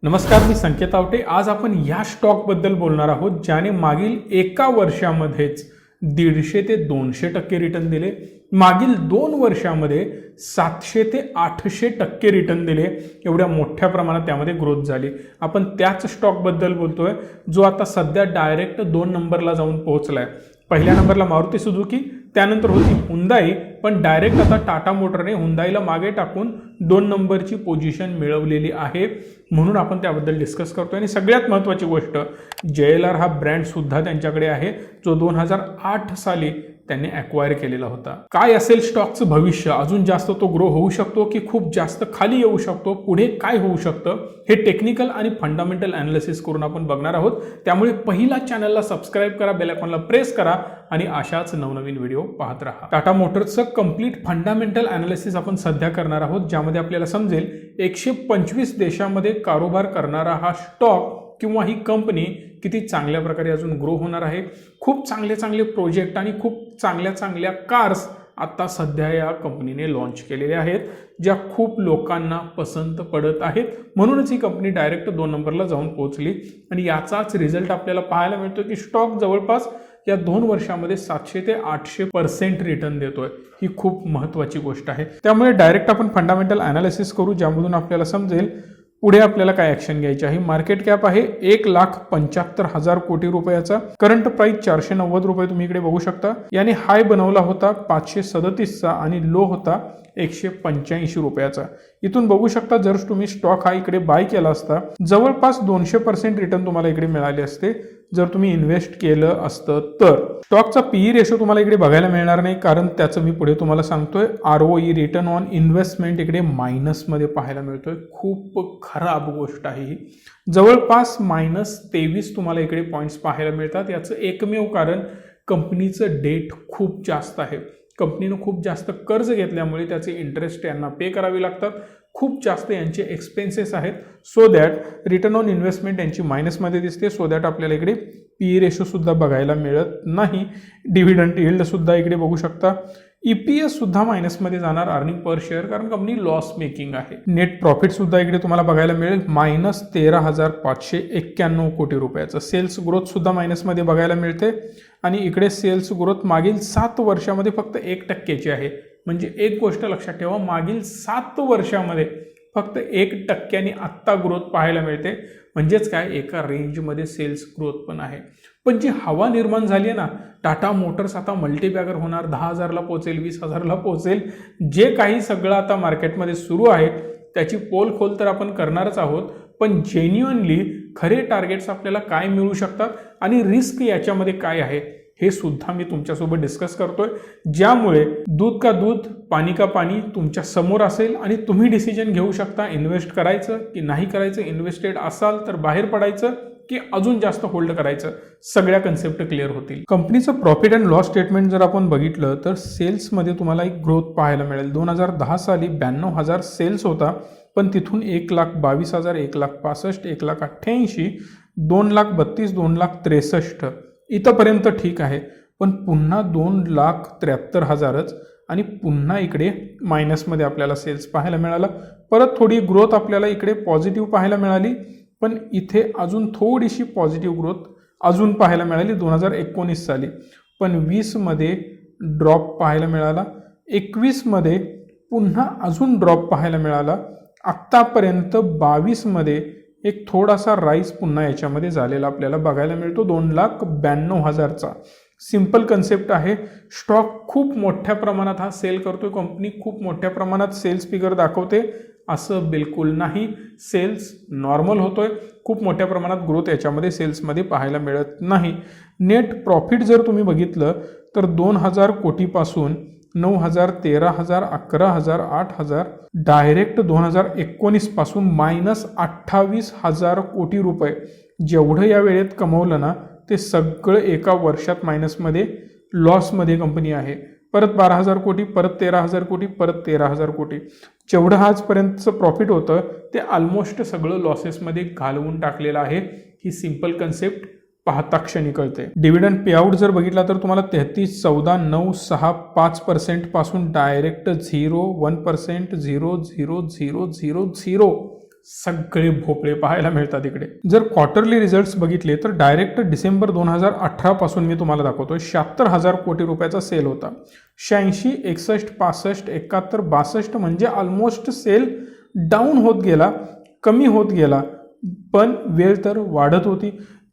नमस्कार, मी संकेत आवटे। आज आपण या स्टॉक बद्दल बोलणार आहोत ज्याने मागील एका वर्षामध्येच 150 ते 200% रिटर्न दिले, मागील 2 वर्षामध्ये 700 ते 800% रिटर्न दिले। एवढ्या मोठ्या प्रमाणात त्यामध्ये ग्रोथ झाली। आपण त्याच स्टॉक बद्दल बोलतोय जो आता सध्या डायरेक्ट 2 नंबरला जाऊन पोहोचलाय। पहिल्या नंबरला मारुती सुझुकी, त्यानंतर होती हुंदाई, पण डायरेक्ट आता टाटा मोटरने हुंदाईला मागे टाकून 2 नंबरची पोझिशन मिळवलेली आहे, म्हणून आपण त्याबद्दल डिस्कस करतोय। आणि सगळ्यात महत्त्वाची गोष्ट, JLR हा ब्रँड सुद्धा त्यांच्याकडे आहे जो 2008 साली त्यांनी ॲक्वायर केलेला होता। काय असेल स्टॉकचं भविष्य? अजून जास्त तो ग्रो होऊ शकतो की खूप जास्त खाली येऊ शकतो? पुढे काय होऊ शकतं हे टेक्निकल आणि फंडामेंटल ॲनालिसिस करून आपण बघणार आहोत। त्यामुळे पहिला चॅनलला सबस्क्राइब करा, बेल आयकॉनला प्रेस करा आणि अशाच नवनवीन व्हिडिओ पाहत राहा। टाटा मोटर्सचं कंप्लीट फंडामेंटल ॲनालिसिस आपण सध्या करणार आहोत, ज्यामध्ये आपल्याला समजेल 125 देशांमध्ये कारोबार करणारा हा स्टॉक किंवा ही कंपनी किती चांगल्या प्रकारे अजून ग्रो होणार आहे। खूप चांगले प्रोजेक्ट आणि खूप चांगल्या कार्स आता सध्या या कंपनीने लॉन्च केलेले आहेत, ज्या खूप लोकांना पसंत पडत आहेत। म्हणूनच ही कंपनी डायरेक्ट 2 नंबरला जाऊन पोहोचली आणि याचाच रिझल्ट आपल्याला पाहायला मिळतो की स्टॉक जवळपास या 2 वर्षामध्ये 700 ते 800% रिटर्न देतोय। ही खूप महत्त्वाची गोष्ट आहे। त्यामुळे डायरेक्ट आपण फंडामेंटल ॲनालिसिस करू, ज्यामधून आपल्याला समजेल पुढे आपल्याला काय ॲक्शन घ्यायची आहे। मार्केट कॅप आहे 1,75,000 कोटी रुपयाचा, करंट प्राइस 490 रुपये तुम्ही इकडे बघू शकता। याने हाय बनवला होता 537चा आणि लो होता 185 रुपयाचा। इथून बघू शकता जर तुम्ही स्टॉक हा इकडे बाय केला असता जवळपास 200% रिटर्न तुम्हाला इकडे मिळाले असते जर तुम्ही इन्व्हेस्ट केलं असतं तर। स्टॉकचा पीई रेशो तुम्हाला इकडे बघायला मिळणार नाही, कारण त्याचं मी पुढे तुम्हाला सांगतोय। ROE रिटर्न ऑन इन्व्हेस्टमेंट इकडे मायनसमध्ये पाहायला मिळतोय। खूप खराब गोष्ट आहे ही। जवळपास -23 तुम्हाला इकडे पॉईंट्स पाहायला मिळतात। याचं एकमेव कारण कंपनीचं डेट खूप जास्त आहे। कंपनीनं खूप जास्त कर्ज घेतल्यामुळे त्याचे इंटरेस्ट यांना पे करावे लागतात। खूप जास्त यांचे एक्सपेन्सेस आहेत, so that return on investment यांची मायनसमध्ये दिसते। सो दॅट आपल्याला इकडे पीई रेशो सुद्धा बघायला मिळत नाही। डिव्हिडंड यील्ड सुद्धा इकडे बघू शकता। EPS सुद्धा मायनसमध्ये जाणार, अर्निंग पर शेअर, कारण कंपनी लॉस मेकिंग आहे। नेट प्रॉफिट सुद्धा इकडे तुम्हाला बघायला मिळेल -13,591 कोटी रुपयाचं। सेल्स ग्रोथ सुद्धा मायनसमध्ये बघायला मिळते आणि इकडे सेल्स ग्रोथ मागील 7 वर्षामध्ये फक्त 1%ची आहे। म्हणजे एक गोष्ट लक्षात ठेवा, मागील 7 वर्षामध्ये फक्त 1%नी आत्ता ग्रोथ पाहायला मिळते। म्हणजेच काय, एका रेंजमध्ये सेल्स ग्रोथ पण आहे। पण जी हवा निर्माण झाली आहे ना, टाटा मोटर्स आता मल्टीबॅगर होणार, 10,000ला पोहोचेल, 20,000ला पोहोचेल, जे काही सगळं आता मार्केटमध्ये सुरू आहे त्याची पोलखोल तर आपण करणारच आहोत। पण जेन्युइनली खरे टार्गेट्स आपल्याला काय मिळू शकतात आणि रिस्क याच्यामध्ये काय आहे हे सुद्धा मी तुमच्यासोबत डिस्कस करतोय, ज्यामुळे दूध का दूध पाणी का पाणी तुमच्या समोर असेल आणि तुम्ही डिसिजन घेऊ शकता इन्व्हेस्ट करायचं की नाही करायचं, इन्व्हेस्टेड असाल तर बाहेर पडायचं की अजून जास्त होल्ड करायचं। सगळ्या कन्सेप्ट क्लिअर होतील। कंपनीचं प्रॉफिट अँड लॉस स्टेटमेंट जर आपण बघितलं तर सेल्समध्ये तुम्हाला एक ग्रोथ पाहायला मिळेल। 2010 साली 92,000 सेल्स होता, पण तिथून 1,22,000, 1,65,000, 1,88,000, 2,32,000, 2,63,000 इथंपर्यंत ठीक आहे। पण पुन्हा 2,73,000च आणि पुन्हा इकडे मायनसमध्ये आपल्याला सेल्स पाहायला मिळाला। परत थोडी ग्रोथ आपल्याला इकडे पॉझिटिव्ह पाहायला मिळाली, पण इथे अजून थोडीशी पॉझिटिव्ह ग्रोथ अजून पाहायला मिळाली 2019 साली। पण 20मध्ये ड्रॉप पाहायला मिळाला, 21मध्ये पुन्हा अजून ड्रॉप पाहायला मिळाला। आत्तापर्यंत 22मध्ये एक थोडासा राईज पुन्हा याच्यामध्ये झालेला आपल्याला बघायला मिळतो 2,92,000चा। सिंपल कन्सेप्ट आहे, स्टॉक खूप मोठ्या प्रमाणात हा सेल करतोय, कंपनी खूप मोठ्या प्रमाणात सेल्स फिगर दाखवते असं बिलकुल नाही। सेल्स नॉर्मल होतोय, खूप मोठ्या प्रमाणात ग्रोथ याच्यामध्ये सेल्समध्ये पाहायला मिळत नाही। नेट प्रॉफिट जर तुम्ही बघितलं तर 2,000 कोटीपासून 9,000, 13,000, 11,000, 8,000, डायरेक्ट 2019 पासून -28,000 कोटी रुपये जेवढं या वेळेत कमवलं ना, ते सगळं एका वर्षात मायनसमध्ये लॉसमध्ये कंपनी आहे। परत 12,000 कोटी, परत 13,000 कोटी, परत 13,000 कोटी, जेवढं आजपर्यंतचं प्रॉफिट होतं ते ऑलमोस्ट सगळं लॉसेसमध्ये घालवून टाकलेलं आहे। ही सिंपल कन्सेप्ट पाहता क्षणी कळते। डिव्हिडंड पेआउट जर बघितला तर तुम्हाला 33, 14, 9, 6, 5% पासून डायरेक्ट 0, 1%, 0, 0, 0, 0, 0 सगळे भोपळे पाहायला मिळतात इकडे. जर क्वार्टरली रिझल्ट्स बघितले तर डायरेक्ट डिसेंबर 2018 पासून मी तुम्हाला दाखवतो 76,000 कोटी रुपयाचा सेल होता. 86, 61, 65, 71, 62 म्हणजे ऑलमोस्ट सेल डाऊन होत गेला, कमी होत गेला. पण वेळ तर वाढत होती.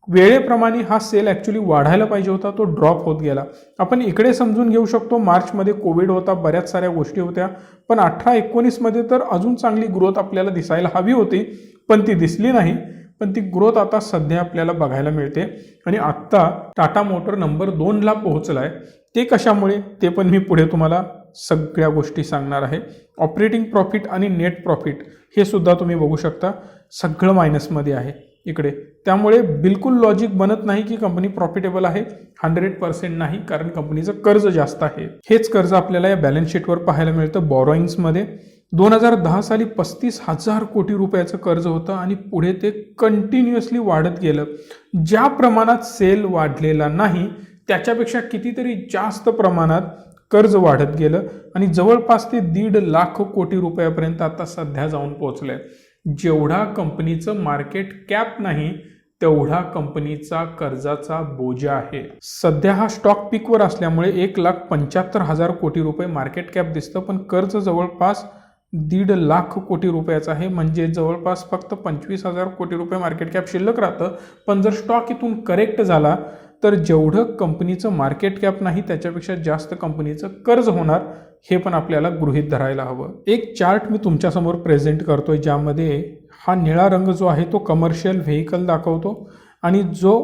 वेळेप्रमाणे हा सेल ॲक्च्युली वाढायला पाहिजे होता, तो ड्रॉप होत गेला. आपण इकडे समजून घेऊ शकतो मार्चमध्ये कोविड होता, बऱ्याच साऱ्या गोष्टी होत्या. पण 18-19मध्ये तर अजून चांगली ग्रोथ आपल्याला दिसायला हवी होती, पण ती दिसली नाही. पण ती ग्रोथ आता सध्या आपल्याला बघायला मिळते. आणि आत्ता टाटा मोटर नंबर 2ला पोहोचला आहे. ते कशामुळे ते पण मी पुढे तुम्हाला सगळ्या गोष्टी सांगणार आहे. ऑपरेटिंग प्रॉफिट आणि नेट प्रॉफिट हे सुद्धा तुम्ही बघू शकता, सगळं मायनसमध्ये आहे इकडे. त्यामुळे बिलकुल लॉजिक बनत नाही की कंपनी प्रॉफिटेबल आहे. 100% नाही, कारण कंपनीचं कर्ज जास्त आहे. हेच कर्ज आपल्याला या बॅलन्स शीटवर पाहायला मिळतं. बॉरोइंग्समध्ये 2010 साली 35,000 कोटी रुपयाचं कर्ज होतं आणि पुढे ते कंटिन्युअसली वाढत गेलं. ज्या प्रमाणात सेल वाढलेला नाही त्याच्यापेक्षा कितीतरी जास्त प्रमाणात कर्ज वाढत गेलं आणि जवळपास ते 1.5 लाख कोटी रुपयापर्यंत आता सध्या जाऊन पोहोचलंय. जेवढा कंपनीचं मार्केट कॅप नाही तेवढा कंपनीचा कर्जाचा बोजा आहे. सध्या हा स्टॉक पीकवर असल्यामुळे 1,75,000 कोटी रुपये मार्केट कॅप दिसतं, पण कर्ज जवळपास 1.5 लाख कोटी रुपयाचं आहे. म्हणजे जवळपास फक्त 25,000 कोटी रुपये मार्केट कॅप शिल्लक राहतं. पण जर स्टॉक इथून करेक्ट झाला तर जेवढं कंपनीचं मार्केट कॅप नाही त्याच्यापेक्षा जास्त कंपनीचं कर्ज होणार, हे पण आपल्याला गृहीत धरायला हवं. एक चार्ट मी तुमच्यासमोर प्रेझेंट करतोय, ज्यामध्ये हा निळा रंग जो आहे तो कमर्शियल व्हेकल दाखवतो आणि जो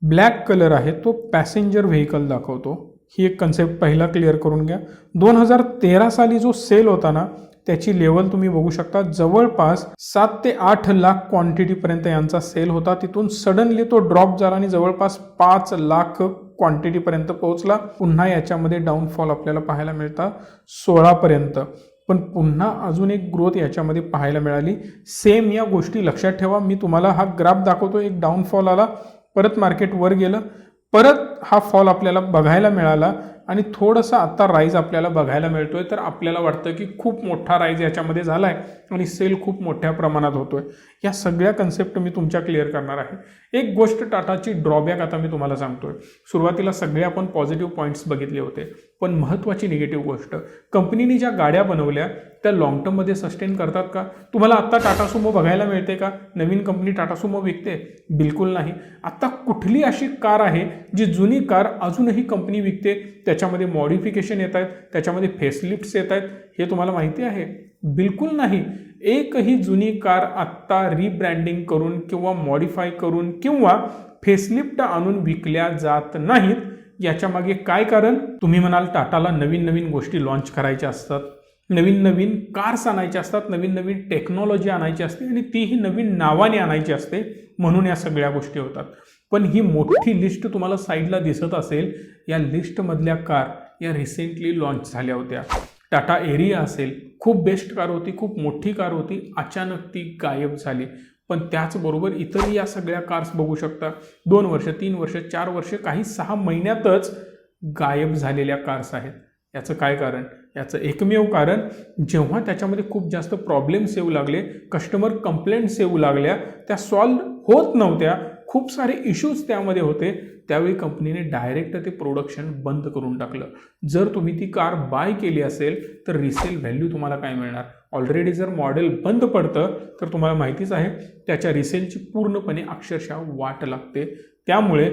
ब्लॅक कलर आहे तो पॅसेंजर व्हेकल दाखवतो. ही एक कन्सेप्ट पहिला क्लिअर करून घ्या. 2013 साली जो सेल होता ना त्याची लेवल तुम्ही बघू शकता, जवळपास 7 ते 8 लाख क्वांटिटीपर्यंत यांचा सेल होता. तिथून सडनली तो ड्रॉप झाला आणि जवळपास 5 लाख क्वांटिटीपर्यंत पोहोचला. पुन्हा याच्यामध्ये डाऊनफॉल आपल्याला पाहायला मिळतात 16पर्यंत. पण पुन्हा अजून एक ग्रोथ याच्यामध्ये पाहायला मिळाली. सेम या गोष्टी लक्षात ठेवा. मी तुम्हाला हा ग्राफ दाखवतो. एक डाऊनफॉल आला, परत मार्केट वर गेलं, परत हा फॉल आपल्याला बघायला मिळाला आणि थोडंसं आता राईज आपल्याला बघायला मिळतोय. तर आपल्याला वाटतं की खूप मोठा राईज याच्यामध्ये झाला आहे आणि सेल खूप मोठ्या प्रमाणात होतोय. या सगळ्या कन्सेप्ट मी तुमच्या क्लिअर करणार आहे. एक गोष्ट टाटाची ड्रॉबॅक आता मी तुम्हाला सांगतोय. सुरुवातीला सगळे आपण पॉझिटिव्ह पॉईंट्स बघितले होते, पण महत्त्वाची निगेटिव्ह गोष्ट, कंपनीने ज्या गाड्या बनवल्या त्या लॉंग टर्ममध्ये सस्टेन करतात का? तुम्हाला आत्ता टाटा सुमो बघायला मिळते का? नवीन कंपनी टाटा सुमो विकते? बिलकुल नाही. आत्ता कुठली अशी कार आहे जी जुनी कार अजूनही कंपनी विकते? त्याच्यामध्ये मॉडिफिकेशन येत आहेत, त्याच्यामध्ये फेसलिफ्ट्स येत आहेत, हे तुम्हाला माहिती आहे? बिलकुल नाही. एकही जुनी कार आत्ता रिब्रँडिंग करून किंवा मॉडिफाय करून किंवा फेसलिफ्ट आणून विकल्या जात नाहीत. याच्या मागे काय कारण? तुम्ही म्हणाल टाटाला नवीन नवीन गोष्टी लॉन्च करायच्या असतात, नवीन नवीन कार्स आणायचे असतात, नवीन नवीन टेक्नॉलॉजी आणायची असते आणि तीही नवीन नावाने आणायची असते, म्हणून या सगळ्या गोष्टी होतात. पण ही मोठी लिस्ट तुम्हाला साईडला दिसत असेल, या लिस्टमधल्या कार या रिसेंटली लॉन्च झाल्या होत्या. टाटा एरिया असेल, खूप बेस्ट कार होती, खूप मोठी कार होती, अचानक ती गायब झाली. पण त्याचबरोबर इतरही या सगळ्या कार्स बघू शकता, 2 वर्ष, 3 वर्ष, 4 वर्ष, काही 6 महिन्यातच गायब झालेल्या कार्स आहेत. याचं काय कारण? याचं एकमेव कारण, जेव्हा त्याच्यामध्ये खूप जास्त प्रॉब्लेम्स येऊ लागले, कस्टमर कंप्लेंट्स येऊ लागल्या, त्या सॉल्व्ह होत नव्हत्या, खूप सारे इश्यूज त्यामध्ये होते, त्यावेळी कंपनीने डायरेक्ट ते प्रोडक्शन बंद करून टाकलं. जर तुम्ही ती कार बाय केली असेल तर रिसेल व्हॅल्यू तुम्हाला काय मिळणार? ऑलरेडी जर मॉडेल बंद पडतं तर तुम्हाला माहितीच आहे त्याच्या रिसेलची पूर्णपणे अक्षरशः वाट लागते. त्यामुळे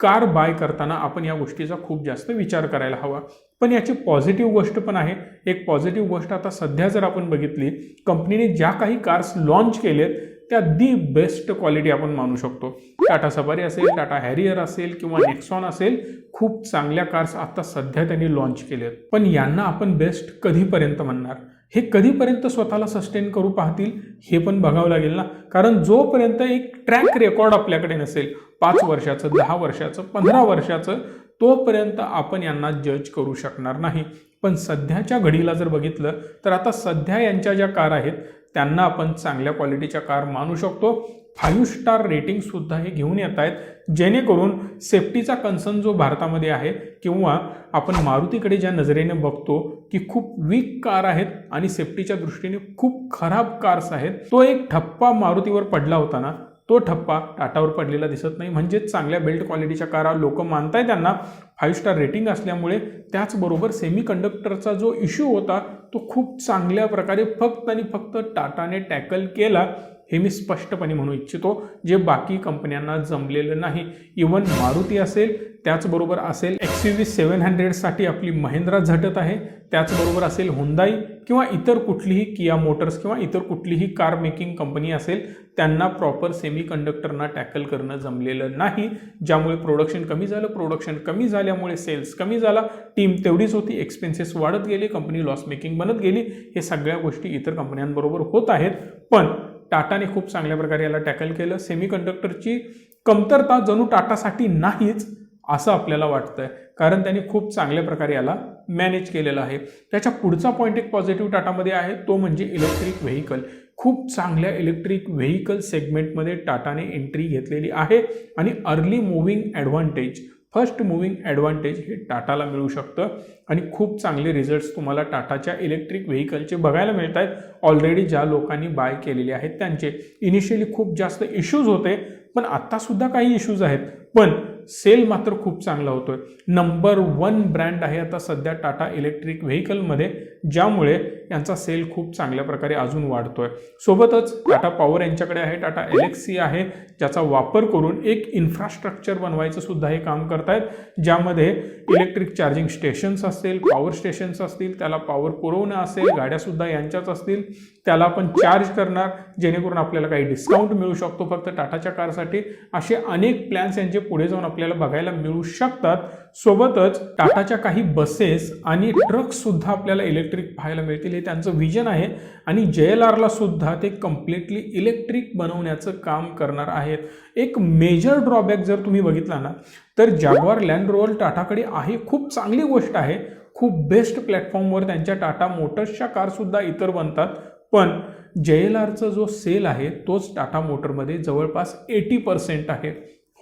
कार बाय करताना आपण या गोष्टीचा खूप जास्त विचार करायला हवा. पण याची पॉझिटिव्ह गोष्ट पण आहे. एक पॉझिटिव्ह गोष्ट आता सध्या जर आपण बघितली, कंपनीने ज्या काही कार्स लॉन्च केलेत त्या दी बेस्ट क्वालिटी आपण मानू शकतो. टाटा सफारी असेल, टाटा हॅरियर असेल किंवा नेक्सॉन असेल, खूप चांगल्या कार्स आता सध्या त्यांनी लॉन्च केलेत. पण यांना आपण बेस्ट कधीपर्यंत म्हणणार? हे कधीपर्यंत स्वतःला सस्टेन करू पाहतील हे पण बघावं लागेल ना. कारण जोपर्यंत एक ट्रॅक रेकॉर्ड आपल्याकडे नसेल, 5 वर्षाचं, 10 वर्षाचं, 15 वर्षाचं, तोपर्यंत आपण यांना जज करू शकणार नाही. पण सध्याच्या घडीला जर बघितलं तर आता सध्या यांच्या ज्या कार आहेत त्यांना आपण चांगल्या क्वालिटीच्या कार मानू शकतो. 5 स्टार रेटिंग सुद्धा हे घेऊन येत आहेत, जेणेकरून सेफ्टीचा कन्सर्न जो भारतामध्ये आहे किंवा आपण मारुतीकडे ज्या नजरेने बघतो की खूप वीक कार आहेत आणि सेफ्टीच्या दृष्टीने खूप खराब कार्स आहेत, तो एक ठप्पा मारुतीवर पडला होता ना, तो ठप्पा टाटावर पडलेला दिसत नाही. म्हणजेच चांगल्या बिल्ड क्वालिटीच्या कार लोक मानताय त्यांना 5 स्टार रेटिंग असल्यामुळे. त्याचबरोबर सेमी कंडक्टरचा जो इश्यू होता तो खूप चांगल्या प्रकारे फक्त आणि फक्त टाटाने टॅकल केला, हे मी स्पष्टपणे म्हणू इच्छितो, जे बाकी कंपन्यांना जमलेलं नाही. इवन मारुती असेल, त्याचबरोबर असेल XUV 700 साठी आपली महिंद्रा झटत आहे, त्याचबरोबर असेल हुंदाई किंवा इतर कुठलीही किया मोटर्स किंवा इतर कुठलीही कार मेकिंग कंपनी असेल, त्यांना प्रॉपर सेमी कंडक्टरना टॅकल करणं जमलेलं नाही, ज्यामुळे प्रोडक्शन कमी झालं. प्रोडक्शन कमी झाल्यामुळे सेल्स कमी झाला, टीम तेवढीच होती, एक्सपेन्सेस वाढत गेले, कंपनी लॉस मेकिंग बनत गेली. हे सगळ्या गोष्टी इतर कंपन्यांबरोबर होत आहेत, पण टाटाने खूप चांगल्या प्रकारे याला टॅकल केलं. सेमी कंडक्टरची कमतरता जणू टाटासाठी नाहीच असं आपल्याला वाटतंय, कारण त्यांनी खूप चांगल्या प्रकारे याला मॅनेज केलेलं आहे. त्याच्या पुढचा पॉईंट एक पॉझिटिव्ह टाटामध्ये आहे, तो म्हणजे इलेक्ट्रिक व्हेकल. खूप चांगल्या इलेक्ट्रिक व्हेकल सेगमेंटमध्ये टाटाने एंट्री घेतलेली आहे आणि early moving advantage, first moving advantage हे टाटाला मिळू शकतं आणि खूप चांगले रिझल्ट्स तुम्हाला टाटाच्या इलेक्ट्रिक व्हेकलचे बघायला मिळत आहेत. ऑलरेडी ज्या लोकांनी बाय केलेले आहेत त्यांचे इनिशियली खूप जास्त इश्यूज होते, पण आत्तासुद्धा काही इश्यूज आहेत, पण सेल मात्र खूप चांगला होतोय. नंबर 1 ब्रँड आहे आता सध्या टाटा इलेक्ट्रिक व्हेकलमध्ये, ज्यामुळे यांचा सेल खूप चांगल्या प्रकारे अजून वाढतोय. सोबतच टाटा पॉवर यांच्याकडे आहे, टाटा एलेक्सी आहे, ज्याचा वापर करून एक इन्फ्रास्ट्रक्चर बनवायचं सुद्धा हे काम करतायत, ज्यामध्ये इलेक्ट्रिक चार्जिंग स्टेशन्स असतील, पॉवर स्टेशन्स असतील, त्याला पॉवर पुरवणं असेल, गाड्यासुद्धा यांच्याच असतील, त्याला आपण चार्ज करणार जेणेकरून आपल्याला काही डिस्काउंट मिळू शकतो फक्त टाटाच्या कारसाठी. असे अनेक प्लॅन्स यांचे पुढे जाऊन आपल्याला बघायला मिळू शकतात. सोबतच टाटाच्या काही बसेस आणि ट्रक्स सुद्धा आपल्याला इलेक्ट्रिक पाहायला मिळतील, हे त्यांचं विजन आहे आणि JLRला सुद्धा ते कम्प्लिटली इलेक्ट्रिक बनवण्याचं काम करणार आहेत. एक मेजर ड्रॉबॅक जर तुम्ही बघितला ना, तर जॅग्वार लँड रोव्हर टाटाकडे आहे, खूप चांगली गोष्ट आहे, खूप बेस्ट प्लॅटफॉर्मवर त्यांच्या टाटा मोटर्सच्या कारसुद्धा इतर बनतात, पण JLRचा जो सेल आहे तोच टाटा मोटरमध्ये जवळपास 80% आहे.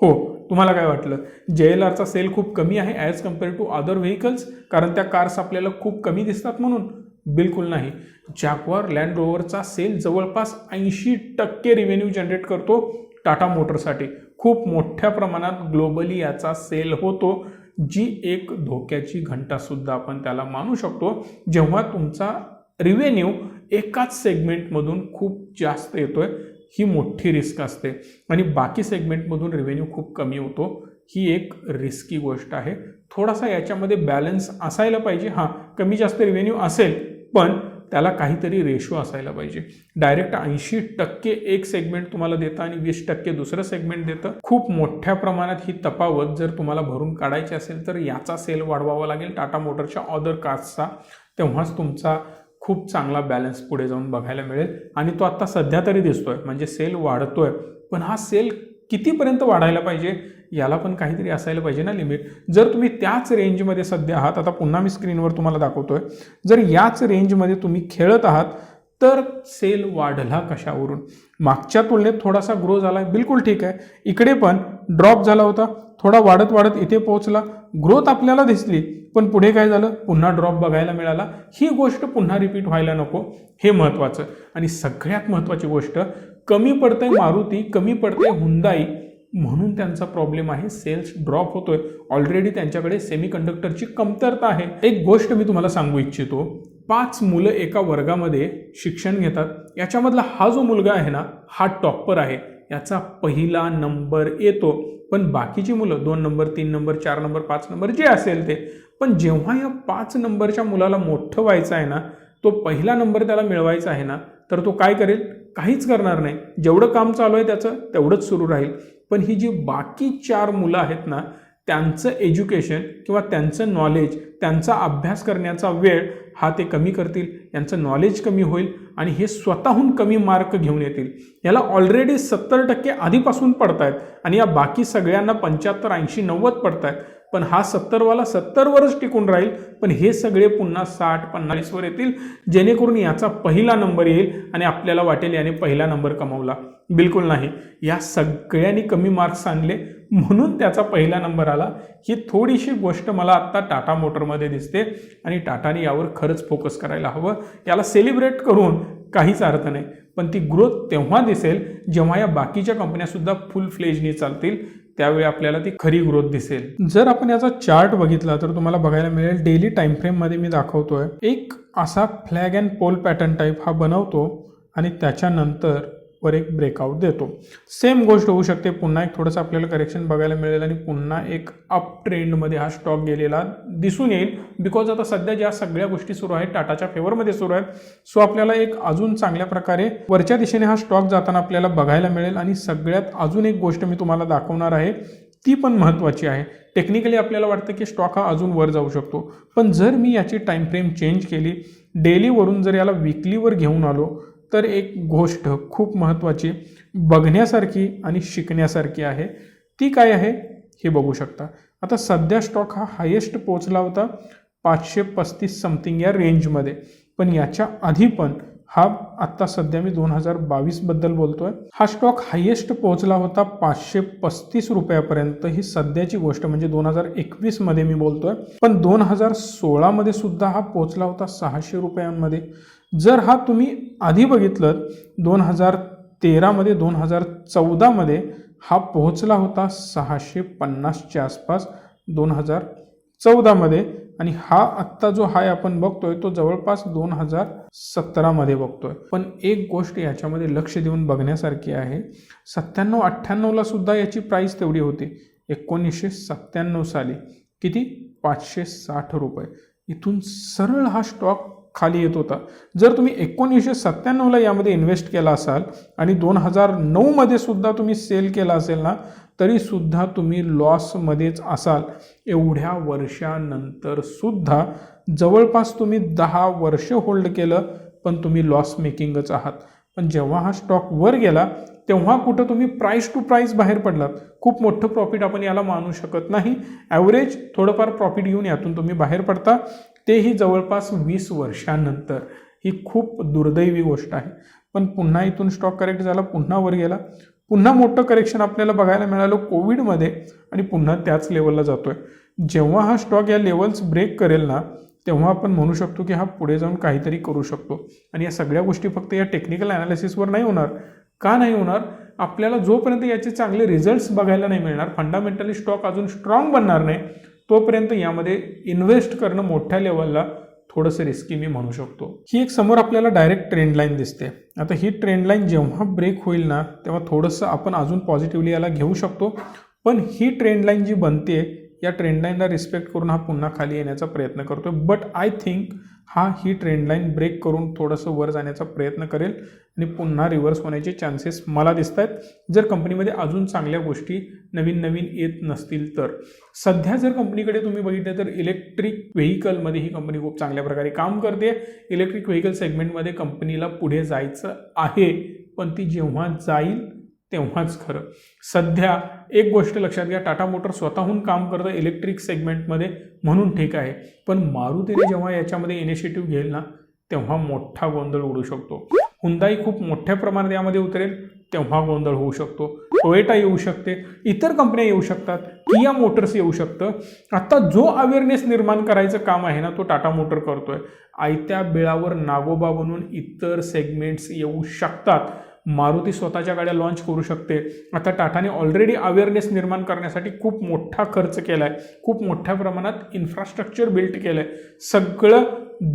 हो, तुम्हाला काय वाटलं? JLRचा सेल खूप कमी आहे as compare to other vehicles, कारण त्या कार्स आपल्याला खूप कमी दिसतात म्हणून? बिलकुल नाही. जॅग्वार लँड रोव्हरचा सेल जवळपास 80% रेव्हेन्यू जनरेट करतो टाटा मोटरसाठी. खूप मोठ्या प्रमाणात ग्लोबली याचा सेल होतो, जी एक धोक्याची घंटासुद्धा आपण त्याला मानू शकतो, जेव्हा तुमचा रिव्हेन्यू एकाच सेगमेंटमधून खूप जास्त येतोय. ही मोठी रिस्क असते आणि बाकी सेगमेंटमधून रेव्हेन्यू खूप कमी होतो, ही एक रिस्की गोष्ट आहे. थोडासा याच्यामध्ये बॅलन्स असायला पाहिजे. हां, कमी जास्त रेव्हेन्यू असेल, पण त्याला काहीतरी रेशो असायला पाहिजे. डायरेक्ट 80% एक सेगमेंट तुम्हाला देतं आणि 20% दुसरं सेगमेंट देतं. खूप मोठ्या प्रमाणात ही तफावत जर तुम्हाला भरून काढायची असेल तर याचा सेल वाढवावा लागेल टाटा मोटरच्या अदर कार्सचा, तेव्हाच तुमचा खूप चांगला बॅलन्स पुढे जाऊन बघायला मिळेल. आणि तो आत्ता सध्या तरी दिसतोय, म्हणजे सेल वाढतोय, पण हा सेल कितीपर्यंत वाढायला पाहिजे याला पण काहीतरी असायला पाहिजे ना लिमिट. जर तुम्ही त्याच रेंजमध्ये सध्या आहात, आता पुन्हा मी स्क्रीनवर तुम्हाला दाखवतोय, जर याच रेंजमध्ये तुम्ही खेळत आहात तर सेल वाढला कशावरून? मागच्या तुलनेत थोडासा ग्रो झाला, बिलकुल ठीक आहे. इकडे पण ड्रॉप झाला होता, थोडा वाढत वाढत इथे पोहोचला, ग्रोथ आपल्याला दिसली, पण पुढे काय झालं? पुन्हा ड्रॉप बघायला मिळाला. ही गोष्ट पुन्हा रिपीट व्हायला नको, हे महत्त्वाचं. आणि सगळ्यात महत्त्वाची गोष्ट, कमी पडतंय मारुती, कमी पडतंय हुंदाई, म्हणून त्यांचा प्रॉब्लेम आहे, सेल्स ड्रॉप होतोय. ऑलरेडी त्यांच्याकडे सेमी कंडक्टरची कमतरता आहे. एक गोष्ट मी तुम्हाला सांगू इच्छितो, 5 मुलं एका वर्गामध्ये शिक्षण घेतात, याच्यामधला हा जो मुलगा आहे ना, हा टॉपर आहे, याचा पहिला नंबर येतो. पण बाकीची मुलं 2 नंबर, 3 नंबर, 4 नंबर, 5 नंबर जे असेल ते, पण जेव्हा या 5 नंबरच्या मुलाला मोठं व्हायचं आहे ना, तो पहिला नंबर त्याला मिळवायचा आहे ना, तर तो काय करेल? काहीच करणार नाही. जेवढं काम चालू आहे त्याचं तेवढंच सुरू राहील. पण ही जी बाकी 4 मुलं आहेत ना, त्यांचं एज्युकेशन किंवा त्यांचं नॉलेज, त्यांचा अभ्यास करण्याचा वेळ हा ते कमी करतील, यांचं नॉलेज कमी होईल आणि हे स्वतःहून कमी मार्क घेऊन येतील. याला ऑलरेडी 70% आधीपासून पडत आहेत आणि या बाकी सगळ्यांना 75, 80, 90 पडत आहेत. पण हा 70वाला 70वरच टिकून राहील, पण हे सगळे पुन्हा 60-45 वर येतील, जेणेकरून याचा पहिला नंबर येईल आणि आपल्याला वाटेल याने पहिला नंबर कमावला. बिलकुल नाही, या सगळ्यांनी कमी मार्क्स आणले म्हणून त्याचा पहिला नंबर आला. ही थोडीशी गोष्ट मला आत्ता टाटा मोटरमध्ये दिसते आणि टाटाने यावर खरंच फोकस करायला हवं. याला सेलिब्रेट करून काहीच अर्थ नाही, पण ती ग्रोथ तेव्हा दिसेल जेव्हा या बाकीच्या कंपन्यासुद्धा फुल फ्लेजनी चालतील, त्यावेळी आपल्याला ती खरी ग्रोथ दिसेल. जर आपण याचा चार्ट बघितला तर तुम्हाला बघायला मिळेल डेली टाइम फ्रेममध्ये मी दाखवतोय एक असा flag and pole pattern type हा बनवतो आणि त्याच्यानंतर वर एक ब्रेकआउट देतो. सेम गोष्ट होऊ शकते, पुन्हा एक थोडंसं आपल्याला करेक्शन बघायला मिळेल आणि पुन्हा एक अप ट्रेंडमध्ये हा स्टॉक गेलेला दिसून येईल. बिकॉज आता सध्या ज्या सगळ्या गोष्टी सुरू आहेत टाटाच्या फेवरमध्ये सुरू आहेत, सो आपल्याला एक अजून चांगल्या प्रकारे वरच्या दिशेने हा स्टॉक जाताना आपल्याला बघायला मिळेल. आणि सगळ्यात अजून एक गोष्ट मी तुम्हाला दाखवणार आहे, ती पण महत्त्वाची आहे. टेक्निकली आपल्याला वाटतं की स्टॉक हा अजून वर जाऊ शकतो, पण जर मी याची टाईम फ्रेम चेंज केली, डेलीवरून जर याला विकलीवर घेऊन आलो, तर एक गोष्ट खूप महत्त्वाची बघण्यासारखी आणि शिकण्यासारखी आहे. ती काय आहे हे बघू शकता. आता सध्या स्टॉक हा हायेस्ट पोहोचला होता 535 समथिंग या रेंजमध्ये, पण याच्या आधी पण हा आत्ता सध्या मी 2022 बद्दल बोलतोय, हा स्टॉक हायेस्ट पोहोचला होता 535 रुपयापर्यंत. ही सध्याची गोष्ट म्हणजे 2021 मध्ये मी बोलतोय, पण 2016 मध्ये सुद्धा हा पोहोचला होता 600 रुपयांमध्ये. जर हा तुम्ही आधी बघितलं 2013 मध्ये 2014 मध्ये हा पोहोचला होता 650च्या आसपास 2014 मध्ये, आणि हा आत्ता जो हाय आपण बघतोय तो जवळपास 2017 मध्ये बघतोय. पण एक गोष्ट याच्यामध्ये लक्ष देऊन बघण्यासारखी आहे, 97-98 ला सुद्धा याची प्राइस तेवढी होती. 1997 साली किती 560 रुपये. इथून सरळ हा स्टॉक खाली येत होता. जर तुम्ही 1997 ला यामध्ये इन्व्हेस्ट केला असाल आणि 2009 मध्ये सुद्धा तुम्ही सेल केला असेल ना, तरी सुद्धा तुम्ही लॉसमध्येच असाल. एवढ्या वर्षानंतर सुद्धा जवळपास तुम्ही 10 वर्ष होल्ड केलं, पण तुम्ही लॉस मेकिंगच आहात. पण जेव्हा हा स्टॉक वर गेला तेव्हा कुठं तुम्ही प्राइस टू प्राइस बाहेर पडलात. खूप मोठं प्रॉफिट आपण याला मानू शकत नाही. ॲव्हरेज थोडंफार प्रॉफिट घेऊन यातून तुम्ही बाहेर पडता, तेही जवळपास 20 वर्षांनंतर. ही खूप दुर्दैवी गोष्ट आहे. पण पुन्हा इथून स्टॉक करेक्ट झाला, पुन्हा वर गेला, पुन्हा मोठं करेक्शन आपल्याला बघायला मिळालं कोविडमध्ये आणि पुन्हा त्याच लेवलला जातोय. जेव्हा हा स्टॉक या लेवल्स ब्रेक करेल ना, तेव्हा आपण म्हणू शकतो की हा पुढे जाऊन काहीतरी करू शकतो. आणि या सगळ्या गोष्टी फक्त या टेक्निकल ॲनालिसिसवर नाही होणार. का नाही होणार? आपल्याला जोपर्यंत याचे चांगले रिझल्ट्स बघायला नाही मिळणार, फंडामेंटली स्टॉक अजून स्ट्रॉंग बनणार नाही, तोपर्यंत यामध्ये इन्व्हेस्ट करणं मोठ्या लेवलला थोडंसं रिस्की मी म्हणू शकतो. ही एक समोर आपल्याला डायरेक्ट ट्रेंड लाईन दिसते. आता ही ट्रेंड लाईन जेव्हा ब्रेक होईल ना, तेव्हा थोडंसं आपण अजून पॉझिटिव्हली याला घेऊ शकतो. पण ही ट्रेंड लाईन जी बनते, या ट्रेंड लाईनला रिस्पेक्ट करून हा पुन्हा खाली येण्याचा प्रयत्न करतोय. बट आय थिंक हा ही ट्रेंड लाईन ब्रेक करून थोडंसं वर जाण्याचा प्रयत्न करेल आणि पुन्हा रिव्हर्स होण्याचे चान्सेस मला दिसत आहेत, जर कंपनीमध्ये अजून चांगल्या गोष्टी नवीन नवीन येत नसतील तर. सध्या जर कंपनीकडे तुम्ही बघितलं तर इलेक्ट्रिक व्हेकलमध्ये ही कंपनी खूप चांगल्या प्रकारे काम करते. इलेक्ट्रिक व्हेकल सेगमेंटमध्ये कंपनीला पुढे जायचं आहे, पण ती जेव्हा जाईल तेव्हाच खरं. सध्या एक गोष्ट लक्षात घ्या, टाटा मोटर स्वतःहून काम करतं इलेक्ट्रिक सेगमेंटमध्ये म्हणून ठीक आहे, पण मारुतीने जेव्हा याच्यामध्ये इनिशिएटिव्ह घेईल ना, तेव्हा मोठा गोंधळ उडू शकतो. हुंदाई खूप मोठ्या प्रमाणात यामध्ये उतरेल, तेव्हा गोंधळ होऊ शकतो. टोयोटा येऊ शकते, इतर कंपन्या येऊ शकतात, किया मोटर्स येऊ शकतं. आता जो अवेअरनेस निर्माण करायचं काम आहे ना, तो टाटा मोटर करतोय. आयत्या बिळावर नागोबा बनून इतर सेगमेंट्स येऊ शकतात. मारुती स्वतःच्या गाड्या लॉन्च करू शकते. आता टाटाने ऑलरेडी अवेअरनेस निर्माण करण्यासाठी खूप मोठा खर्च केला आहे, खूप मोठ्या प्रमाणात इन्फ्रास्ट्रक्चर बिल्ट केलं आहे. सगळं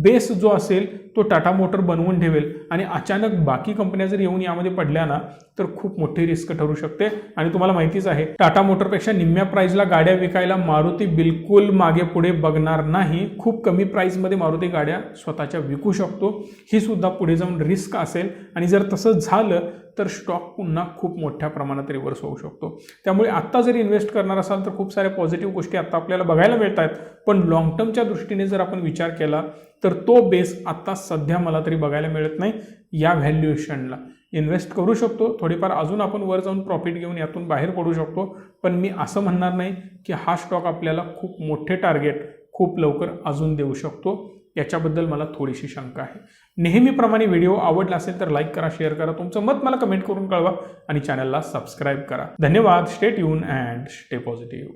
बेस जो असेल तो टाटा मोटर बनवून ठेवेल आणि अचानक बाकी कंपन्या जर येऊन यामध्ये पडल्या ना, तर खूप मोठी रिस्क ठरू शकते. आणि तुम्हाला माहितीच आहे, टाटा मोटरपेक्षा निम्म्या प्राइसला गाड्या विकायला मारुती बिलकुल मागे पुढे बघणार नाही. खूप कमी प्राइसमध्ये मारुती गाड्या स्वतःच्या विकू शकतो. ही सुद्धा पुढे जाऊन रिस्क असेल आणि जर तसं झालं तर स्टॉक पुन्हा खूप मोठ्या प्रमाणात रिव्हर्स होऊ शकतो. त्यामुळे आत्ता जर इन्व्हेस्ट करणार असाल तर खूप साऱ्या पॉझिटिव्ह गोष्टी आत्ता आपल्याला बघायला मिळत आहेत, पण लॉंग टर्मच्या दृष्टीने जर आपण विचार केला तर तो बेस आत्ता सध्या मला तरी बघायला मिळत नाही. या व्हॅल्युएशनला इन्व्हेस्ट करू शकतो. थोडीफार अजून आपण वर जाऊन प्रॉफिट घेऊन यातून बाहेर पडू शकतो. पण मी असं म्हणणार नाही की हा स्टॉक आपल्याला खूप मोठे टार्गेट खूप लवकर अजून देऊ शकतो. याच्याबद्दल मला थोडीशी शंका आहे. नेहमीप्रमाणे व्हिडिओ आवडला असेल तर लाईक करा, शेअर करा, तुमचं मत मला कमेंट करून कळवा आणि चॅनलला सबस्क्राईब करा. धन्यवाद. Stay tune and stay positive.